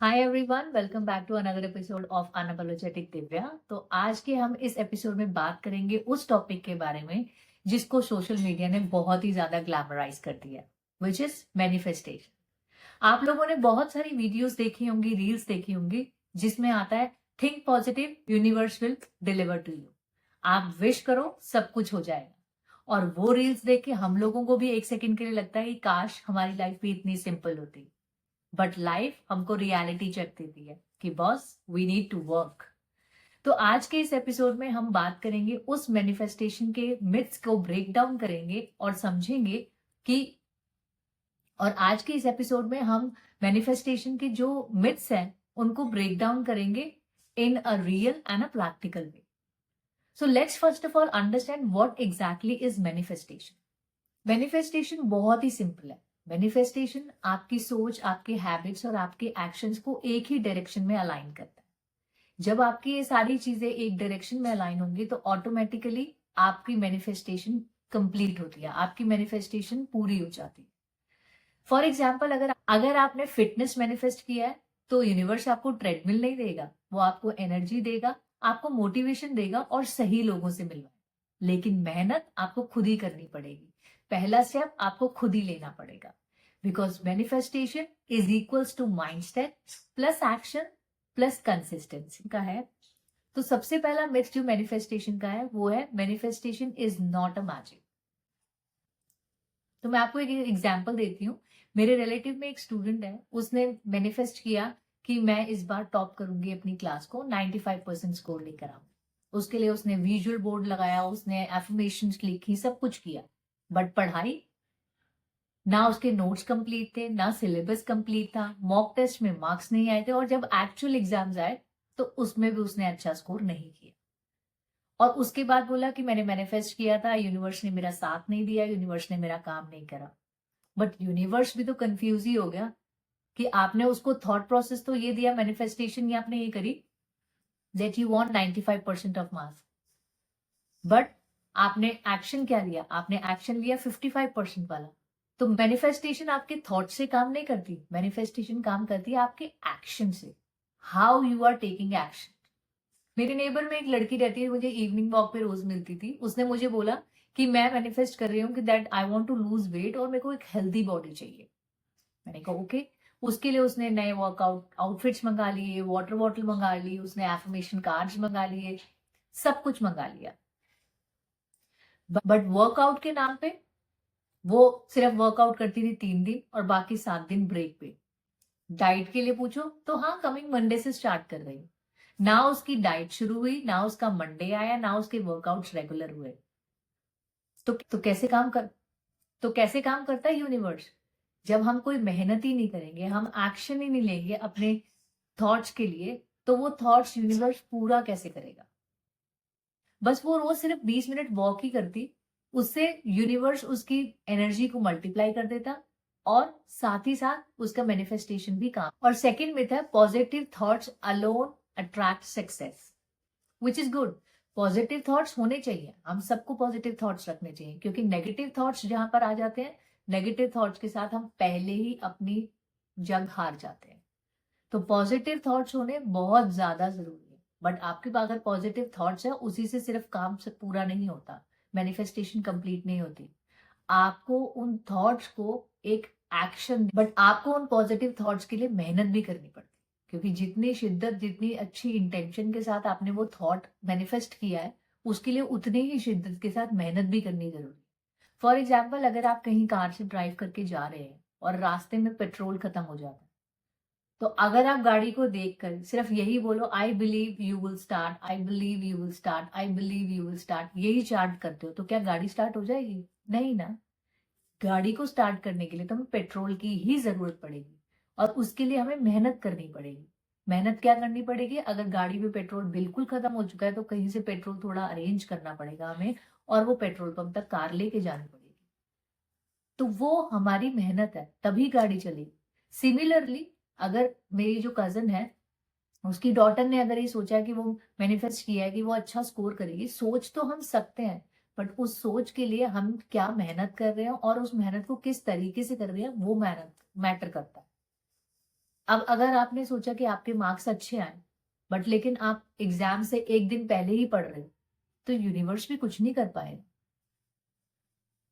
Hi everyone, welcome back to another episode of unapologetic Divya. तो आज के हम इस एपिसोड में बात करेंगे उस टॉपिक के बारे में जिसको सोशल मीडिया ने बहुत ही ज्यादा ग्लैमराइज कर दिया, विच इज मैनिफेस्टेशन। आप लोगों ने बहुत सारी वीडियोस देखी होंगी, रील्स देखी होंगी, जिसमें आता है think positive, universe will deliver to you. आप विश करो, सब कुछ हो जाएगा। और वो रील्स देख के हम लोगों को भी एक सेकंड के लिए लगता है कि काश हमारी लाइफ भी इतनी सिंपल होती। बट लाइफ हमको रियलिटी चेक देती है कि boss, we need to work. तो आज के इस एपिसोड में हम बात करेंगे उस मैनिफेस्टेशन के मिथ्स को ब्रेक डाउन करेंगे और समझेंगे कि और आज के इस एपिसोड में हम मैनिफेस्टेशन के जो मिथ्स हैं उनको ब्रेक डाउन करेंगे in a real and a practical way. So let's first of all understand what exactly is manifestation. Manifestation बहुत ही सिंपल है। मैनिफेस्टेशन आपकी सोच, आपके हैबिट्स और आपके एक्शंस को एक ही डायरेक्शन में अलाइन करता है। जब आपकी ये सारी चीजें एक डायरेक्शन में अलाइन होंगी तो ऑटोमेटिकली आपकी मैनिफेस्टेशन कंप्लीट होती है, आपकी मैनिफेस्टेशन पूरी हो जाती है। फॉर एग्जाम्पल, अगर अगर आपने फिटनेस मैनिफेस्ट किया है तो यूनिवर्स आपको ट्रेडमिल नहीं देगा, वो आपको एनर्जी देगा, आपको मोटिवेशन देगा और सही लोगों से मिलवाएगा। लेकिन मेहनत आपको खुद ही करनी पड़ेगी। पहला स्टेप आपको खुद ही लेना पड़ेगा, because manifestation is equals to mind set plus action plus consistency का है। तो सबसे पहला मिथ जो मैनिफेस्टेशन का है वो है manifestation is not a magic. तो मैं आपको एक एग्जांपल देती हूँ। मेरे रिलेटिव में एक स्टूडेंट है, उसने मैनिफेस्ट किया कि मैं इस बार टॉप करूंगी अपनी क्लास को, 95% स्कोर लेकर आऊंगी। उसके लिए उसने विजुअल बोर्ड लगाया, उसने एफर्मेशंस लिखी, सब कुछ किया। बट पढ़ाई, ना उसके नोट्स कंप्लीट थे, ना सिलेबस कंप्लीट था, मॉक टेस्ट में मार्क्स नहीं आए थे, और जब एक्चुअल एग्जाम्स आए तो उसमें भी उसने अच्छा स्कोर नहीं किया। और उसके बाद बोला कि मैंने मैनिफेस्ट किया था, यूनिवर्स ने मेरा साथ नहीं दिया, यूनिवर्स ने मेरा काम नहीं करा। बट यूनिवर्स भी तो कंफ्यूज ही हो गया कि आपने उसको थॉट प्रोसेस तो ये दिया, मैनिफेस्टेशन ये आपने ये करी that you want 95% of marks, but आपने एक्शन क्या लिया? आपने एक्शन लिया 55% वाला। तो मैनिफेस्टेशन आपके थॉट से काम नहीं करती, मैनिफेस्टेशन काम करती है आपके एक्शन से, how you are taking action. मेरे नेबर में एक लड़की रहती है, मुझे इवनिंग वॉक पे रोज मिलती थी। उसने मुझे बोला कि मैं मैनिफेस्ट कर रही हूँ कि that I want to lose weight और मेरे को एक हेल्दी बॉडी चाहिए। मैंने कहा ओके। उसके लिए उसने नए वर्कआउट आउटफिट्स मंगा लिए, वाटर बॉटल मंगा ली, उसने एफर्मेशन कार्ड्स मंगा लिए, सब कुछ मंगा लिया। बट वर्कआउट के नाम पे वो सिर्फ वर्कआउट करती थी 3 दिन और बाकी 7 दिन ब्रेक पे। डाइट के लिए पूछो तो हाँ, कमिंग मंडे से स्टार्ट कर रही हूँ। ना उसकी डाइट शुरू हुई, ना उसका मंडे आया, ना उसके वर्कआउट्स रेगुलर हुए। तो कैसे काम करता है यूनिवर्स? जब हम कोई मेहनत ही नहीं करेंगे, हम एक्शन ही नहीं लेंगे अपने थॉट्स के लिए, तो वो थॉट्स यूनिवर्स पूरा कैसे करेगा? बस वो रोज सिर्फ 20 मिनट वॉक ही करती, उससे यूनिवर्स उसकी एनर्जी को मल्टीप्लाई कर देता और साथ ही साथ उसका मैनिफेस्टेशन भी काम। और सेकंड मिथ है positive thoughts alone attract success, which is good. Positive thoughts होने चाहिए, हम सबको पॉजिटिव थॉट्स रखने चाहिए, क्योंकि नेगेटिव थॉट्स जहां पर आ जाते हैं, नेगेटिव थॉट्स के साथ हम पहले ही अपनी जंग हार जाते हैं। तो पॉजिटिव थॉट्स होने बहुत ज्यादा जरूरी है। बट आपके पास अगर पॉजिटिव थॉट्स है, उसी से सिर्फ काम से पूरा नहीं होता, मैनिफेस्टेशन कंप्लीट नहीं होती। आपको उन थॉट्स को एक एक्शन, बट आपको उन पॉजिटिव थॉट्स के लिए मेहनत भी करनी पड़ती है, क्योंकि जितनी शिद्दत, जितनी अच्छी इंटेंशन के साथ आपने वो थॉट मैनिफेस्ट किया है, उसके लिए उतनी ही शिद्दत के साथ मेहनत भी करनी जरूरी है। फॉर एग्जाम्पल, अगर आप कहीं कार से ड्राइव करके जा रहे हैं और रास्ते में पेट्रोल खत्म हो जाता है, तो अगर आप गाड़ी को देखकर सिर्फ यही बोलो I believe you will start, I believe you will start, I believe you will start, यही चार्ट करते हो, तो क्या गाड़ी स्टार्ट हो जाएगी? नहीं ना। गाड़ी को स्टार्ट करने के लिए तो हमें पेट्रोल की ही जरूरत पड़ेगी और उसके लिए हमें मेहनत करनी पड़ेगी। मेहनत क्या करनी पड़ेगी? अगर गाड़ी में पेट्रोल बिल्कुल खत्म हो चुका है तो कहीं से पेट्रोल थोड़ा अरेंज करना पड़ेगा हमें, और वो पेट्रोल पंप तक कार लेके जानी पड़ेगी। तो वो हमारी मेहनत है, तभी गाड़ी चलेगी। सिमिलरली, अगर मेरी जो कजन है, उसकी डॉटर ने अगर ये सोचा कि वो मैनिफेस्ट किया है कि वो अच्छा स्कोर करेगी, सोच तो हम सकते हैं, बट उस सोच के लिए हम क्या मेहनत कर रहे हैं और उस मेहनत को किस तरीके से कर रहे हैं, वो मेहनत मैटर करता है। अब अगर आपने सोचा कि आपके मार्क्स अच्छे आए, बट लेकिन आप एग्जाम से एक दिन पहले ही पढ़ रहे हो, तो यूनिवर्स भी कुछ नहीं कर पाएगा।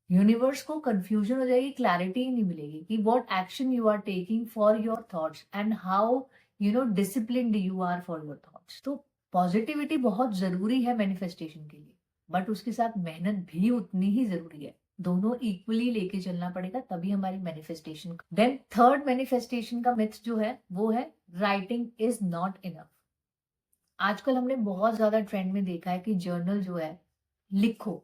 यूनिवर्स को कंफ्यूजन हो जाएगी, क्लैरिटी ही नहीं मिलेगी कि what action you are taking for your thoughts and how disciplined you are for your thoughts. तो पॉजिटिविटी बहुत जरूरी है मैनिफेस्टेशन के लिए, बट उसके साथ मेहनत भी उतनी ही जरूरी है। दोनों इक्वली लेके चलना पड़ेगा, तभी हमारी मैनिफेस्टेशन। देन थर्ड मैनिफेस्टेशन का मिथ जो है वो है राइटिंग इज नॉट इनफ। आजकल हमने बहुत ज्यादा ट्रेंड में देखा है कि जर्नल जो है, लिखो,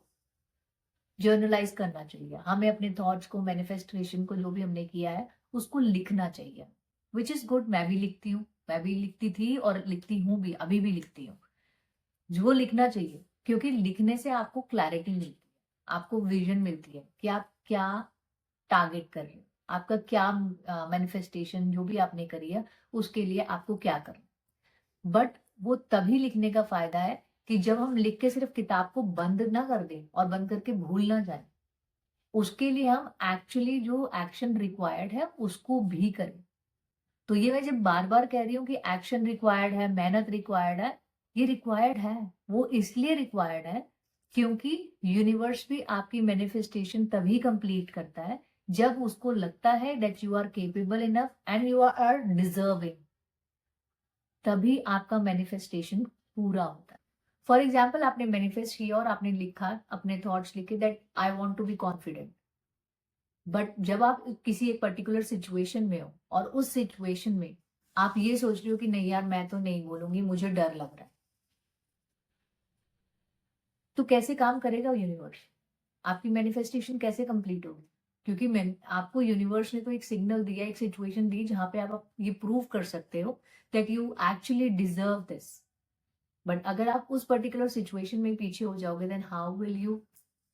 जर्नलाइज करना चाहिए हमें, अपने थॉट्स को, मैनिफेस्टेशन को, जो भी हमने किया है उसको लिखना चाहिए, विच इज गुड। मैं भी लिखती हूँ, मैं भी लिखती थी और लिखती हूँ भी, अभी भी लिखती हूँ। जो लिखना चाहिए, क्योंकि लिखने से आपको क्लैरिटी मिलती है, आपको विजन मिलती है कि आप क्या टारगेट कर रहे हो, आपका क्या मैनिफेस्टेशन जो भी आपने करी है उसके लिए आपको क्या करना। बट वो तभी लिखने का फायदा है कि जब हम लिख के सिर्फ किताब को बंद ना कर दें और बंद करके भूल ना जाए, उसके लिए हम एक्चुअली जो एक्शन रिक्वायर्ड है उसको भी करें। तो ये मैं जब बार बार कह रही हूँ कि एक्शन रिक्वायर्ड है, मेहनत रिक्वायर्ड है, ये रिक्वायर्ड है। वो इसलिए रिक्वायर्ड है क्योंकि यूनिवर्स भी आपकी मैनिफेस्टेशन तभी कंप्लीट करता है जब उसको लगता है that you are capable enough and you are deserving, तभी आपका मैनिफेस्टेशन पूरा होता है। फॉर एग्जाम्पल, आपने मैनिफेस्ट किया और आपने लिखा, अपने थॉट्स लिखे that I want to be confident, but जब आप किसी एक पर्टिकुलर सिचुएशन में हो और उस सिचुएशन में आप ये सोच रहे हो कि नहीं यार मैं तो नहीं बोलूंगी, मुझे डर लग रहा है, तो कैसे काम करेगा यूनिवर्स? आपकी मैनिफेस्टेशन कैसे कंप्लीट होगी? क्योंकि मैं आपको, यूनिवर्स ने तो एक सिग्नल दिया, एक सिचुएशन दी जहां पे आप ये प्रूव कर सकते हो that you actually deserve this. But अगर आप उस पर्टिकुलर सिचुएशन में पीछे हो जाओगे, then how will you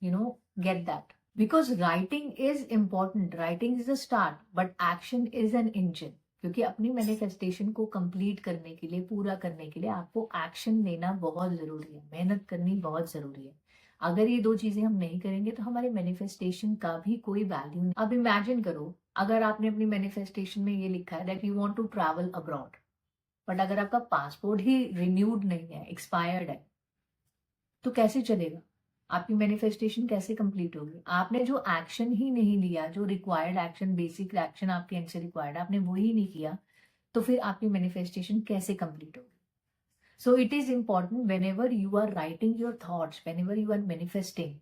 get that? Because writing is important, writing is a start, but action is an engine. क्योंकि अपनी मैनिफेस्टेशन को कंप्लीट करने के लिए, पूरा करने के लिए आपको एक्शन लेना बहुत जरूरी है, मेहनत करनी बहुत जरूरी है। अगर ये दो चीजें हम नहीं करेंगे तो हमारे मैनिफेस्टेशन का भी कोई वैल्यू नहीं। अब इमेजिन करो, अगर आपने अपनी मैनिफेस्टेशन में ये लिखा है that you want to travel abroad, but अगर आपका पासपोर्ट ही रिन्यूड नहीं है, एक्सपायर्ड है, तो कैसे चलेगा? आपकी मैनिफेस्टेशन कैसे कंप्लीट होगी? आपने जो एक्शन ही नहीं लिया, जो रिक्वायर्ड एक्शन, बेसिक एक्शन आपके एंड से रिक्वायर्ड, आपने वो ही नहीं किया, तो फिर आपकी मैनिफेस्टेशन कैसे कंप्लीट होगी? So it is important whenever you are writing your thoughts, whenever you are manifesting.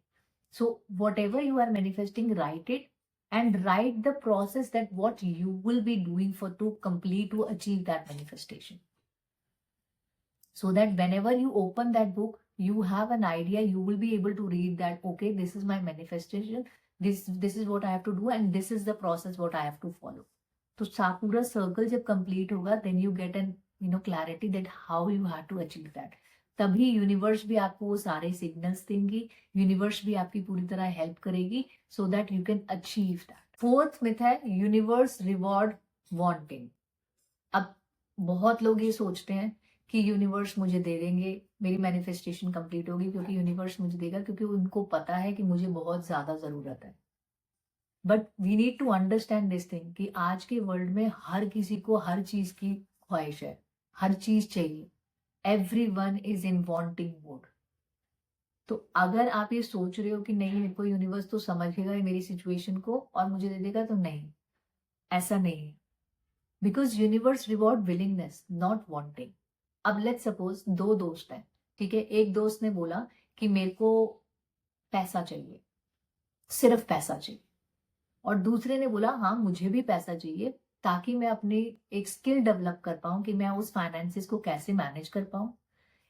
So whatever you are manifesting, write it and write the process that what you will be doing for to complete, to achieve that manifestation. So that whenever you open that book, you have an idea, you will be able to read that, okay, this is my manifestation, this is what I have to do and this is the process what I have to follow. तो पूरा circle जब complete होगा, then you get an clarity that how you have to achieve that. तभी universe भी आपको वो सारे signals देंगी, यूनिवर्स भी आपकी पूरी तरह हेल्प करेगी so that you can achieve that. Fourth myth है यूनिवर्स रिवॉर्ड वांटिंग। अब बहुत लोग ये सोचते हैं कि यूनिवर्स मुझे दे देंगे, मेरी मैनिफेस्टेशन कंप्लीट होगी क्योंकि यूनिवर्स मुझे देगा, क्योंकि उनको पता है कि मुझे बहुत ज्यादा जरूरत है। But we need to understand this thing कि आज के वर्ल्ड में हर किसी को हर चीज की ख्वाहिश है, हर चीज चाहिए, everyone is in wanting mode. तो अगर आप ये सोच रहे हो कि नहीं, मेरे को यूनिवर्स तो समझेगा मेरी सिचुएशन को और मुझे दे देगा, तो नहीं, ऐसा नहीं है। Because universe reward willingness, not wanting. अब लेट्स सपोज दो दोस्त हैं, ठीक है, एक दोस्त ने बोला कि मेरे को पैसा चाहिए, सिर्फ पैसा चाहिए, और दूसरे ने बोला हाँ मुझे भी पैसा चाहिए ताकि मैं अपनी एक स्किल डेवलप कर पाऊं कि मैं उस फाइनेंसेस को कैसे मैनेज कर पाऊं,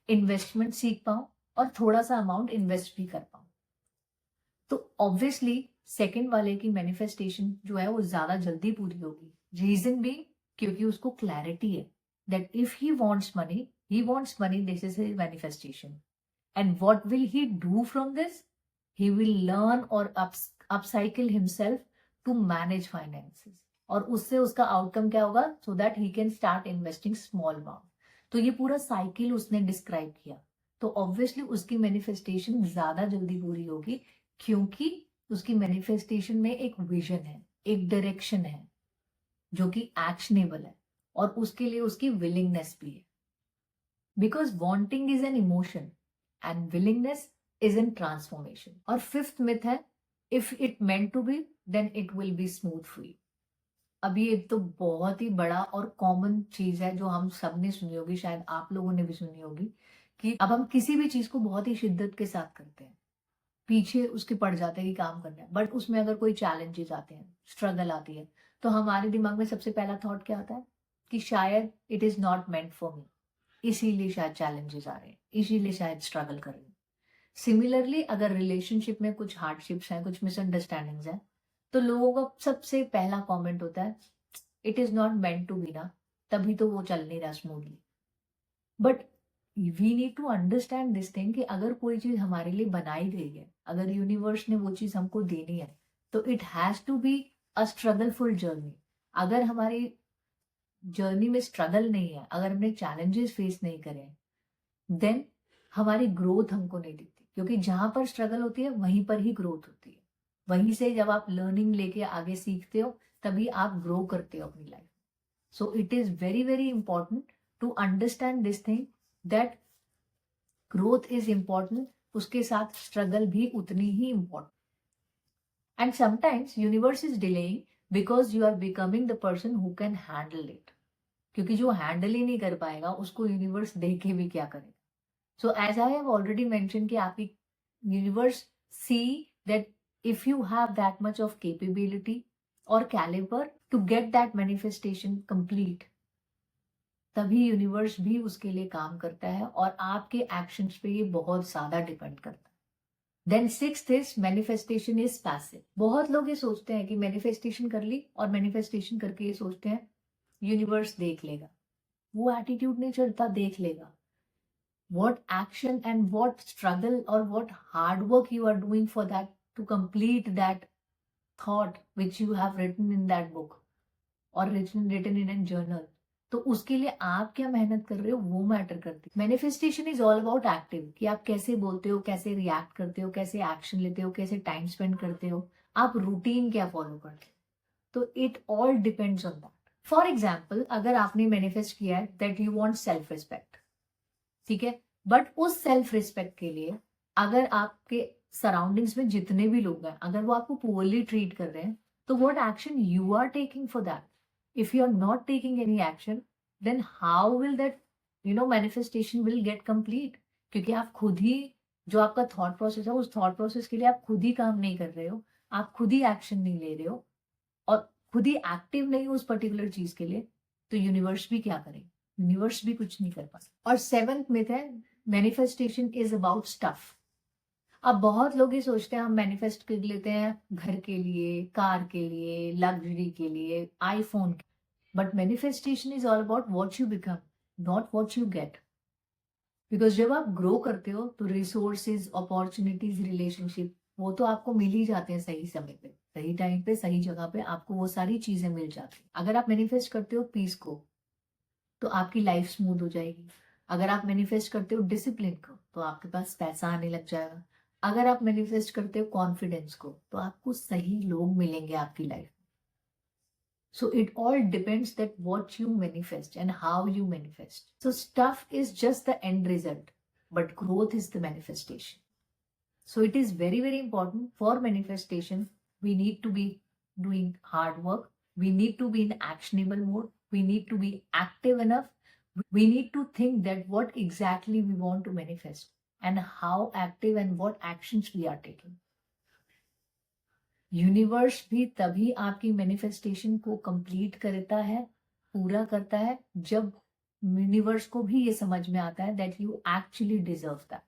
इन्वेस्टमेंट सीख पाऊं और थोड़ा सा अमाउंट इन्वेस्ट भी कर पाऊं। तो ऑब्वियसली सेकंड वाले की मैनिफेस्टेशन जो है वो ज्यादा जल्दी पूरी होगी। रीजन भी क्योंकि उसको क्लैरिटी है that if he wants money, this is his manifestation, and what will he do from this? He will learn और upcycle himself to manage finances, और उससे उसका आउटकम क्या होगा? So that he can start investing small amount. तो ये पूरा cycle उसने डिस्क्राइब किया, तो ऑब्वियसली उसकी मैनिफेस्टेशन ज्यादा जल्दी पूरी होगी क्योंकि उसकी मैनिफेस्टेशन में एक विजन है, एक डायरेक्शन है जो कि एक्शनेबल है, और उसके लिए उसकी विलिंगनेस भी है, because wanting is an emotion and willingness is an transformation. और फिफ्थ मिथ है, if it meant to be then it will be smooth free. अभी एक तो बहुत ही बड़ा और कॉमन चीज है जो हम सब ने सुनी होगी, शायद आप लोगों ने भी सुनी होगी, कि अब हम किसी भी चीज को बहुत ही शिद्दत के साथ करते हैं, पीछे उसके पड़ जाते हैं कि काम करना है, बट उसमें अगर कोई चैलेंजेस आते हैं, स्ट्रगल आती है, तो हमारे दिमाग में सबसे पहला थॉट क्या आता है कि शायद it is not meant for me, इसीलिए शायद चैलेंजेस आ रहे हैं, इसीलिए शायद स्ट्रगल कर रही हूँ. सिमिलरली अगर रिलेशनशिप में कुछ हार्डशिप्स हैं, कुछ मिसअंडरस्टैंडिंग्स हैं, तो लोगों का सबसे पहला कमेंट होता है it is not meant to be ना, तभी तो वो चल नहीं रहा smoothly. But we need to understand this thing कि अगर कोई चीज हमारे लिए बनाई गई है, अगर यूनिवर्स ने वो चीज हमको देनी है, तो it has to be a struggleful journey. अगर हमारी जर्नी में स्ट्रगल नहीं है, अगर हमने चैलेंजेस फेस नहीं करे, देन हमारी ग्रोथ हमको नहीं दिखती, क्योंकि जहां पर स्ट्रगल होती है वहीं पर ही ग्रोथ होती है. वहीं से जब आप लर्निंग लेके आगे सीखते हो, तभी आप ग्रो करते हो अपनी life. So it is very very important to understand this thing that growth is important, उसके साथ स्ट्रगल भी उतनी ही important. And sometimes universe is delaying because you are becoming the person who can handle it. क्योंकि जो handle ही नहीं कर पाएगा उसको यूनिवर्स दे के भी क्या करेगा. So as I have already mentioned कि आपकी universe see that if you have that much of capability or caliber to get that manifestation complete, तभी यूनिवर्स भी उसके लिए काम करता है और आपके एक्शंस पे ये बहुत ज्यादा डिपेंड करता है. Then sixth is manifestation is passive. बहुत लोग ये सोचते हैं कि मैनिफेस्टेशन कर ली और मैनिफेस्टेशन करके ये सोचते हैं यूनिवर्स देख लेगा. वो एटीट्यूड नहीं चलता देख लेगा. What action and what struggle or what hard work you are doing for that to complete that thought which you have written in that book or written in a journal. तो उसके लिए आप क्या मेहनत कर रहे हो वो मैटर करती है. Manifestation is all about active, कि आप कैसे बोलते हो, कैसे रिएक्ट करते हो, कैसे एक्शन लेते हो, कैसे टाइम स्पेंड करते हो, आप रूटीन क्या फॉलो करते हो. तो it all depends on that. For example, अगर आपने मैनिफेस्ट किया है that you want self respect, ठीक है, बट उस सेल्फ रिस्पेक्ट के लिए अगर आपके सराउंडिंग्स में जितने भी लोग हैं, अगर वो आपको पुअरली ट्रीट कर रहे हैं, तो what action you are taking for that. If you are not taking any action, then how will that manifestation will get complete. क्योंकि आप खुद ही, जो आपका थॉट प्रोसेस है, उस थॉट प्रोसेस के लिए आप खुद ही काम नहीं कर रहे हो, आप खुद ही एक्शन नहीं ले रहे हो और खुद ही एक्टिव नहीं हो उस पर्टिकुलर चीज के लिए, तो यूनिवर्स भी क्या करे, यूनिवर्स भी कुछ नहीं कर पाता. और सेवंथ मिथ है मैनिफेस्टेशन इज अबाउट स्टफ. अब बहुत लोग ये सोचते हैं हम मैनिफेस्ट कर लेते हैं घर के लिए, कार के लिए, लग्जरी के लिए, iPhone. But manifestation is all about what you become, not what you get. Because जब आप ग्रो करते हो तो रिसोर्सेज, अपॉर्चुनिटीज, रिलेशनशिप, वो तो आपको मिल ही जाते हैं सही समय पे, सही टाइम पे, सही जगह पे आपको वो सारी चीजें मिल जाती हैं. अगर आप मैनिफेस्ट करते हो पीस को, तो आपकी लाइफ स्मूथ हो जाएगी. अगर आप मैनिफेस्ट करते हो डिसिप्लिन को, तो आपके पास पैसा आने लग जाएगा. अगर आप मैनिफेस्ट करते हो कॉन्फिडेंस को, तो आपको सही लोग मिलेंगे आपकी life. So it all depends that what you manifest and how you manifest. So stuff is just the end result, but growth is the manifestation. So it is very very important for manifestation. We need to be doing hard work. We need to be in actionable mode. We need to be active enough. We need to think that what exactly we want to manifest and how active and what actions we are taking. Universe भी तभी आपकी manifestation को complete करता है, पूरा करता है, जब यूनिवर्स को भी ये समझ में आता है that you actually deserve that.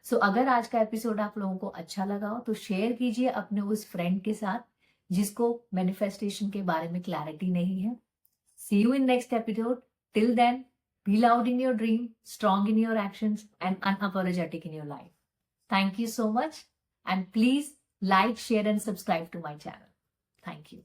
So अगर आज का एपिसोड आप लोगों को अच्छा लगा हो तो शेयर कीजिए अपने उस फ्रेंड के साथ जिसको मैनिफेस्टेशन के बारे में क्लैरिटी नहीं है. See you in next episode. Till then, be loud in your dream, strong in your actions, and unapologetic in your life. Thank you so much, and please like, share, and subscribe to my channel. Thank you.